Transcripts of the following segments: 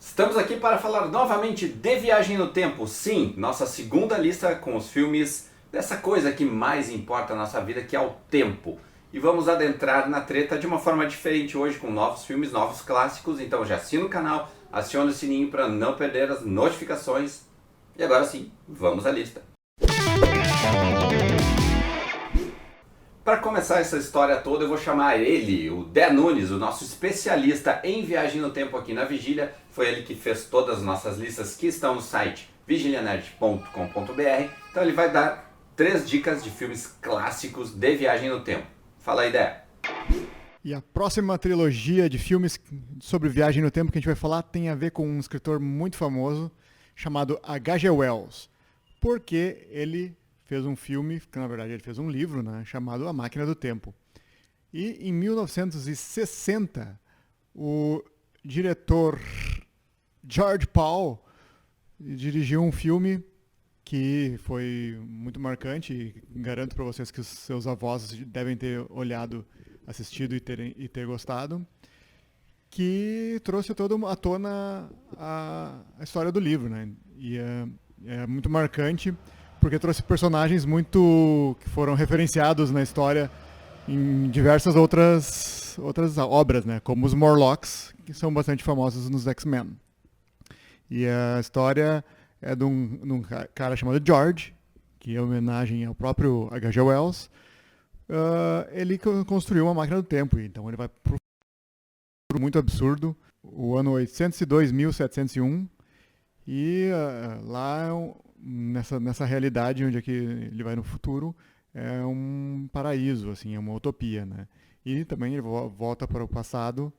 Estamos aqui para falar novamente de Viagem no Tempo. Sim, nossa segunda lista com os filmes dessa coisa que mais importa na nossa vida, que é o tempo. E vamos adentrar na treta de uma forma diferente hoje, com novos filmes, novos clássicos. Então já assina o canal, aciona o sininho para não perder as notificações. E agora sim, vamos à lista. Para começar essa história toda, eu vou chamar ele, o Dé Nunes, o nosso especialista em viagem no tempo aqui na Vigília. Foi ele que fez todas as nossas listas que estão no site vigilianerd.com.br. Então ele vai dar 3 dicas de filmes clássicos de viagem no tempo. Fala aí, Dé. E a próxima trilogia de filmes sobre viagem no tempo que a gente vai falar tem a ver com um escritor muito famoso chamado H.G. Wells. Porque ele fez um filme, que na verdade ele fez um livro, né, chamado A Máquina do Tempo. E em 1960, o diretor George Pal dirigiu um filme que foi muito marcante, e garanto para vocês que os seus avós devem ter olhado, assistido e ter gostado, que trouxe toda à tona a história do livro, né? E é muito marcante porque trouxe personagens muito que foram referenciados na história em diversas outras obras, né? Como os Morlocks, que são bastante famosos nos X-Men. E a história é de um cara chamado George, que é homenagem ao próprio H.G. Wells. Ele construiu uma máquina do tempo, então ele vai para um muito absurdo, o ano 802.701, e lá nessa realidade onde é que ele vai no futuro é um paraíso, assim, é uma utopia, né? E também ele volta para o passado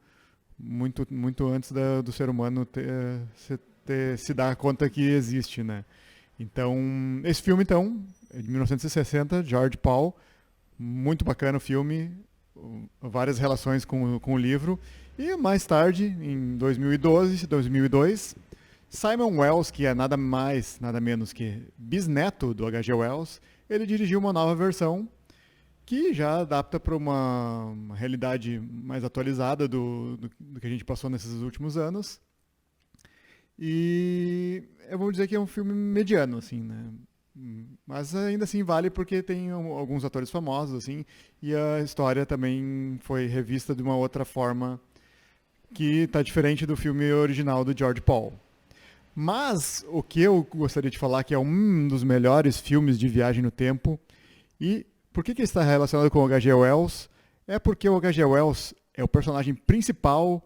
muito muito antes do ser humano se dar conta que existe, né? Então esse filme então é de 1960, George Pal, muito bacana o filme, várias relações com o livro. E mais tarde, em 2012, 2002, Simon Wells, que é nada mais, nada menos que bisneto do H.G. Wells, ele dirigiu uma nova versão que já adapta para uma realidade mais atualizada do que a gente passou nesses últimos anos. E eu vou dizer que é um filme mediano, assim, né? Mas ainda assim vale porque tem alguns atores famosos, assim, e a história também foi revista de uma outra forma que está diferente do filme original do George Pal. Mas o que eu gostaria de falar que é um dos melhores filmes de viagem no tempo, e por que está relacionado com o H.G. Wells? É porque o H.G. Wells é o personagem principal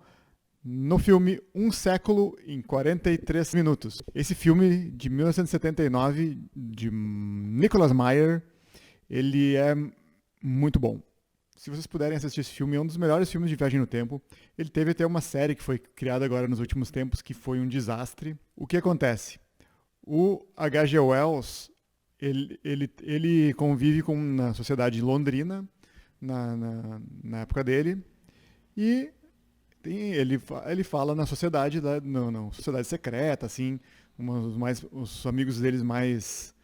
no filme Um Século em 43 Minutos. Esse filme de 1979, de Nicholas Meyer, ele é muito bom. Se vocês puderem assistir esse filme, é um dos melhores filmes de viagem no tempo. Ele teve até uma série que foi criada agora nos últimos tempos, que foi um desastre. O que acontece? O H.G. Wells, ele convive na sociedade londrina, na época dele, e ele fala na sociedade, na sociedade secreta, assim, os amigos deles mais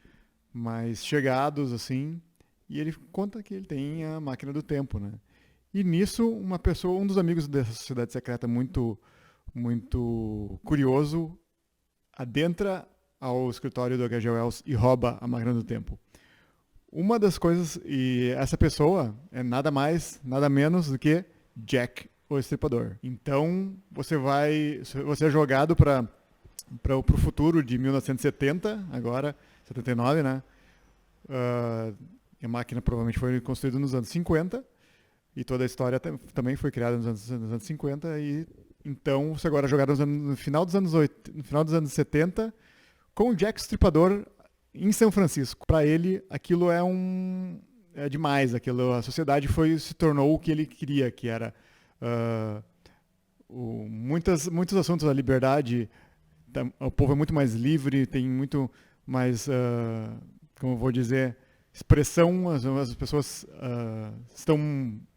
chegados, assim, e ele conta que ele tem a máquina do tempo, né? E nisso, um dos amigos dessa sociedade secreta muito, muito curioso, adentra ao escritório do H.G. Wells e rouba a máquina do tempo. Uma das coisas, e essa pessoa é nada mais, nada menos do que Jack o Estripador. Então, você é jogado para o futuro de 1970, agora, 79, né? A máquina provavelmente foi construída nos anos 50, e toda a história também foi criada nos anos 50, e então você agora é jogado no final dos anos 70, com o Jack o Estripador em São Francisco. Para ele, aquilo é demais, a sociedade se tornou o que ele queria, que era muitos assuntos da liberdade. O povo é muito mais livre, tem muito mais, como eu vou dizer, expressão, as pessoas estão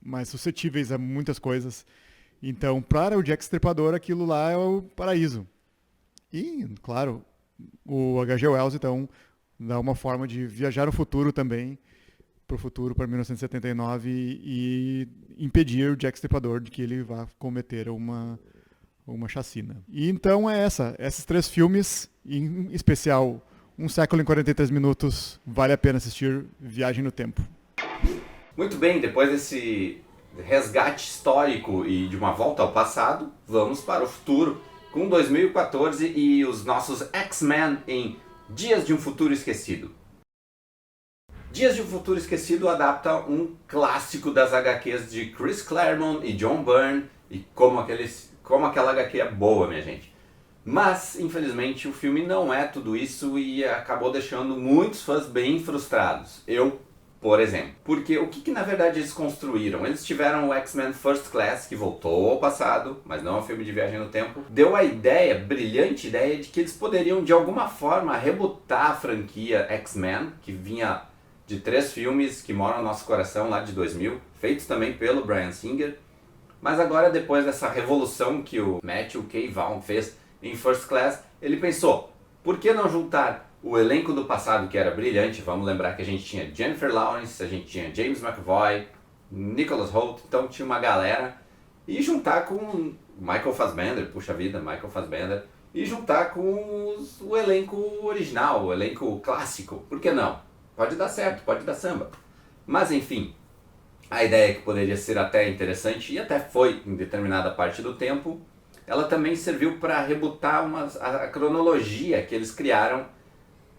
mais suscetíveis a muitas coisas. Então, para o Jack Stripador, aquilo lá é o paraíso. E, claro, o H.G. Wells, então, dá uma forma de viajar no futuro também, para o futuro, para 1979, e impedir o Jack Stripador de que ele vá cometer uma chacina. E então esses 3 filmes, em especial Um Século em 43 Minutos, vale a pena assistir Viagem no Tempo. Muito bem, depois desse resgate histórico e de uma volta ao passado, vamos para o futuro com 2014 e os nossos X-Men em Dias de um Futuro Esquecido. Dias de um Futuro Esquecido adapta um clássico das HQs de Chris Claremont e John Byrne, e como aquela HQ é boa, minha gente. Mas, infelizmente, o filme não é tudo isso e acabou deixando muitos fãs bem frustrados. Eu, por exemplo. Porque o que na verdade eles construíram? Eles tiveram o X-Men First Class, que voltou ao passado, mas não é um filme de viagem no tempo. Deu a ideia, brilhante ideia, de que eles poderiam de alguma forma rebutar a franquia X-Men, que vinha de 3 filmes que moram no nosso coração lá de 2000, feitos também pelo Bryan Singer. Mas agora, depois dessa revolução que o Matthew K. Vaughn fez em First Class, ele pensou, por que não juntar o elenco do passado, que era brilhante? Vamos lembrar que a gente tinha Jennifer Lawrence, a gente tinha James McAvoy, Nicholas Hoult, então tinha uma galera, e juntar com Michael Fassbender, puxa vida, Michael Fassbender, e juntar com o elenco original, o elenco clássico, por que não? Pode dar certo, pode dar samba. Mas enfim, a ideia que poderia ser até interessante, e até foi em determinada parte do tempo, ela também serviu para rebutar a cronologia que eles criaram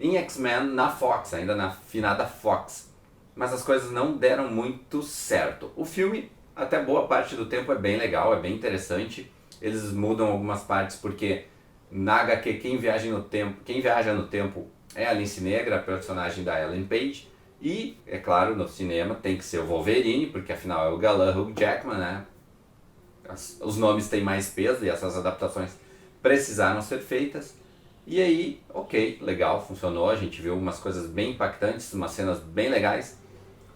em X-Men na Fox, ainda na finada Fox. Mas as coisas não deram muito certo. O filme, até boa parte do tempo, é bem legal, é bem interessante. Eles mudam algumas partes porque na HQ quem viaja no tempo é a Lince Negra, a personagem da Ellen Page. E, é claro, no cinema tem que ser o Wolverine, porque afinal é o galã Hugh Jackman, né? Os nomes têm mais peso e essas adaptações precisaram ser feitas. E aí, ok, legal, funcionou, a gente viu umas coisas bem impactantes, umas cenas bem legais.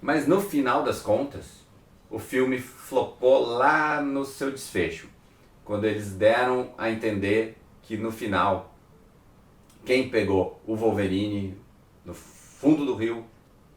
Mas no final das contas, o filme flopou lá no seu desfecho. Quando eles deram a entender que no final, quem pegou o Wolverine no fundo do rio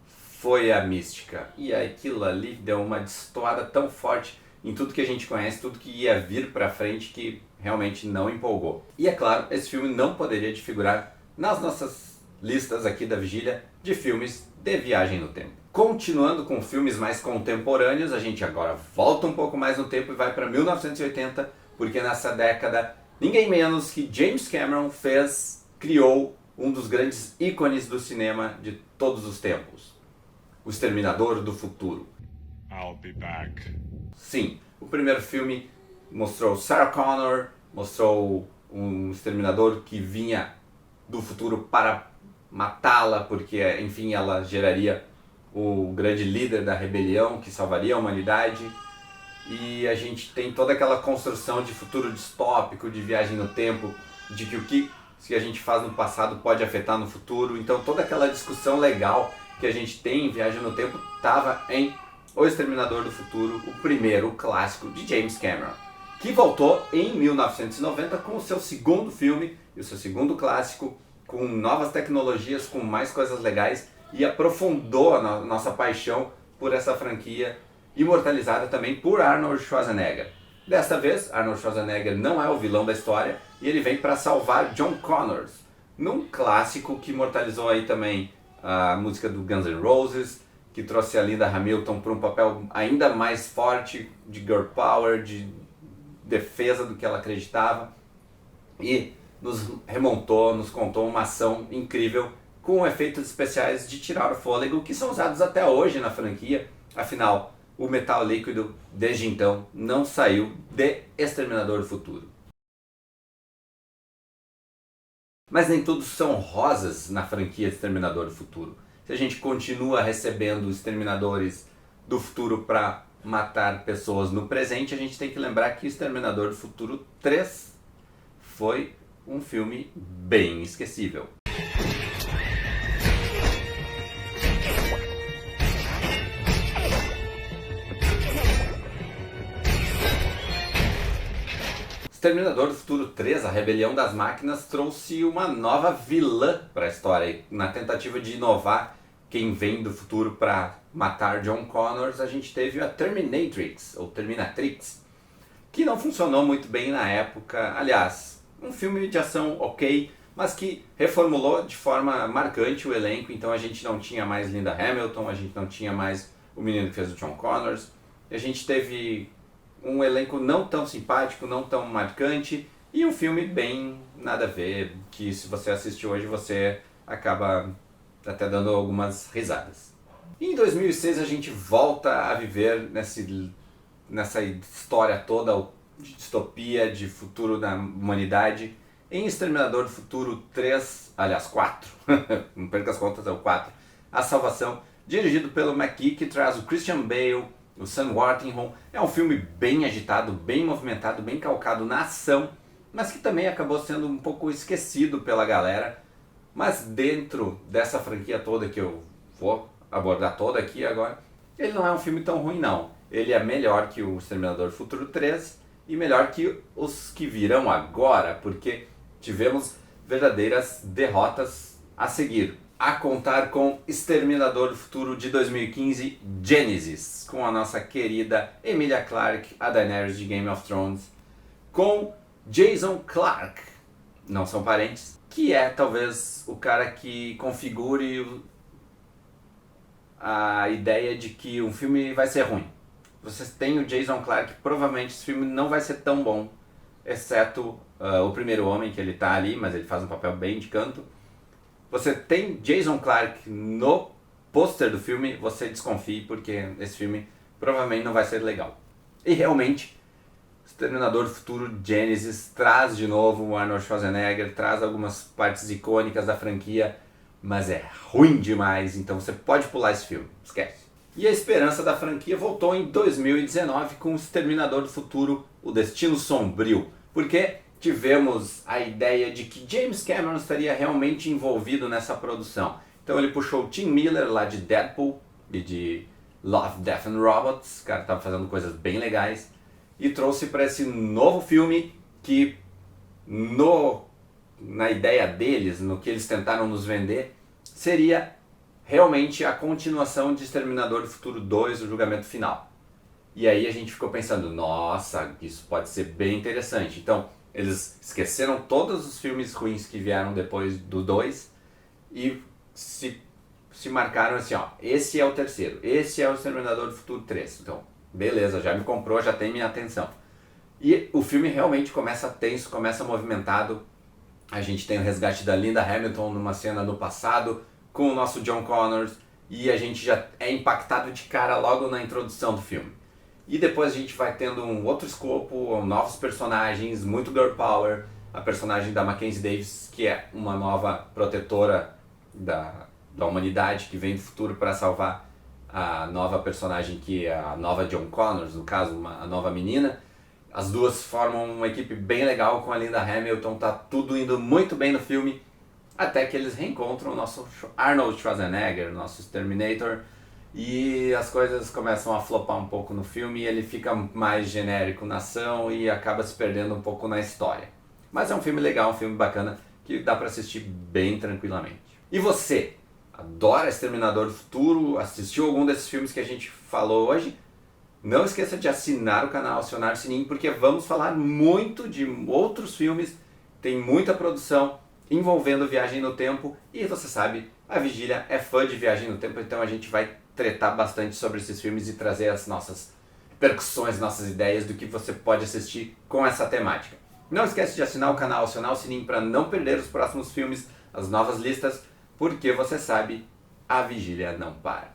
foi a Mística. E aquilo ali deu uma destoada tão forte em tudo que a gente conhece, tudo que ia vir pra frente, que realmente não empolgou. E é claro, esse filme não poderia figurar nas nossas listas aqui da Vigília de filmes de viagem no tempo. Continuando com filmes mais contemporâneos, a gente agora volta um pouco mais no tempo e vai para 1980, porque nessa década, ninguém menos que James Cameron criou um dos grandes ícones do cinema de todos os tempos, O Exterminador do Futuro. I'll be back. Sim, o primeiro filme mostrou Sarah Connor, mostrou um exterminador que vinha do futuro para matá-la, porque, enfim, ela geraria o grande líder da rebelião que salvaria a humanidade. E a gente tem toda aquela construção de futuro distópico, de viagem no tempo, de que o que a gente faz no passado pode afetar no futuro. Então toda aquela discussão legal que a gente tem em Viagem no Tempo estava em O Exterminador do Futuro, o primeiro, o clássico de James Cameron, que voltou em 1990 com o seu segundo filme e o seu segundo clássico, com novas tecnologias, com mais coisas legais, e aprofundou a nossa paixão por essa franquia, imortalizada também por Arnold Schwarzenegger. Desta vez, Arnold Schwarzenegger não é o vilão da história e ele vem para salvar John Connors, num clássico que imortalizou aí também a música do Guns N' Roses, que trouxe a Linda Hamilton para um papel ainda mais forte de girl power, de defesa do que ela acreditava, e nos remontou, nos contou uma ação incrível com efeitos especiais de tirar o fôlego que são usados até hoje na franquia. Afinal, o metal líquido desde então não saiu de Exterminador do Futuro. Mas nem tudo são rosas na franquia Exterminador do Futuro. Se a gente continua recebendo exterminadores do futuro para matar pessoas no presente, a gente tem que lembrar que Exterminador do Futuro 3 foi um filme bem esquecível. Exterminador do Futuro 3, A Rebelião das Máquinas, trouxe uma nova vilã para a história. Na tentativa de inovar quem vem do futuro para matar John Connors, a gente teve a Terminatrix, ou Terminatrix, que não funcionou muito bem na época. Aliás, um filme de ação ok, mas que reformulou de forma marcante o elenco. Então a gente não tinha mais Linda Hamilton, a gente não tinha mais o menino que fez o John Connors. A gente teve um elenco não tão simpático, não tão marcante, e um filme bem nada a ver, que se você assistir hoje você acaba até dando algumas risadas. E em 2006 a gente volta a viver nessa história toda de distopia, de futuro da humanidade, em Exterminador do Futuro 3, aliás 4, não perca as contas, é o 4, A Salvação, dirigido pelo McKee, que traz o Christian Bale, o Sam Worthington. É um filme bem agitado, bem movimentado, bem calcado na ação, mas que também acabou sendo um pouco esquecido pela galera. Mas dentro dessa franquia toda que eu vou abordar toda aqui agora, ele não é um filme tão ruim não. Ele é melhor que o Exterminador do Futuro 3 e melhor que os que virão agora, porque tivemos verdadeiras derrotas a seguir. A contar com Exterminador do Futuro de 2015, Genesis, com a nossa querida Emilia Clarke, a Daenerys de Game of Thrones, com Jason Clarke, não são parentes, que é talvez o cara que configure a ideia de que um filme vai ser ruim. Vocês têm o Jason Clarke, provavelmente esse filme não vai ser tão bom, exceto o Primeiro Homem, que ele tá ali, mas ele faz um papel bem de canto. Você tem Jason Clarke no pôster do filme, você desconfie, porque esse filme provavelmente não vai ser legal. E realmente, Exterminador do Futuro Genesis traz de novo o Arnold Schwarzenegger, traz algumas partes icônicas da franquia, mas é ruim demais, então você pode pular esse filme, esquece. E a esperança da franquia voltou em 2019 com o Exterminador do Futuro, O Destino Sombrio, porque tivemos a ideia de que James Cameron estaria realmente envolvido nessa produção. Então ele puxou o Tim Miller lá de Deadpool e de Love, Death and Robots, o cara estava fazendo coisas bem legais, e trouxe para esse novo filme que na ideia deles, no que eles tentaram nos vender, seria realmente a continuação de Exterminador do Futuro 2, o julgamento final. E aí a gente ficou pensando, nossa, isso pode ser bem interessante. Então, eles esqueceram todos os filmes ruins que vieram depois do 2 e se marcaram assim, ó, esse é o terceiro, esse é o Exterminador do Futuro 3. Então, beleza, já me comprou, já tem minha atenção. E o filme realmente começa tenso, começa movimentado. A gente tem o resgate da Linda Hamilton numa cena do passado, com o nosso John Connors, e a gente já é impactado de cara logo na introdução do filme. E depois a gente vai tendo um outro escopo, novos personagens, muito girl power, a personagem da Mackenzie Davis, que é uma nova protetora da humanidade, que vem do futuro para salvar a nova personagem, que é a nova John Connors, no caso, a nova menina. As duas formam uma equipe bem legal com a Linda Hamilton, tá tudo indo muito bem no filme, até que eles reencontram o nosso Arnold Schwarzenegger, o nosso Terminator, e as coisas começam a flopar um pouco no filme, e ele fica mais genérico na ação e acaba se perdendo um pouco na história. Mas é um filme legal, um filme bacana, que dá pra assistir bem tranquilamente. E você? Adora Exterminador do Futuro? Assistiu algum desses filmes que a gente falou hoje? Não esqueça de assinar o canal, acionar o sininho, porque vamos falar muito de outros filmes, tem muita produção envolvendo viagem no tempo, e você sabe, a Vigília é fã de viagem no tempo, então a gente vai tretar bastante sobre esses filmes e trazer as nossas percussões, nossas ideias do que você pode assistir com essa temática. Não esquece de assinar o canal, acionar o sininho para não perder os próximos filmes, as novas listas, porque você sabe, a Vigília não para.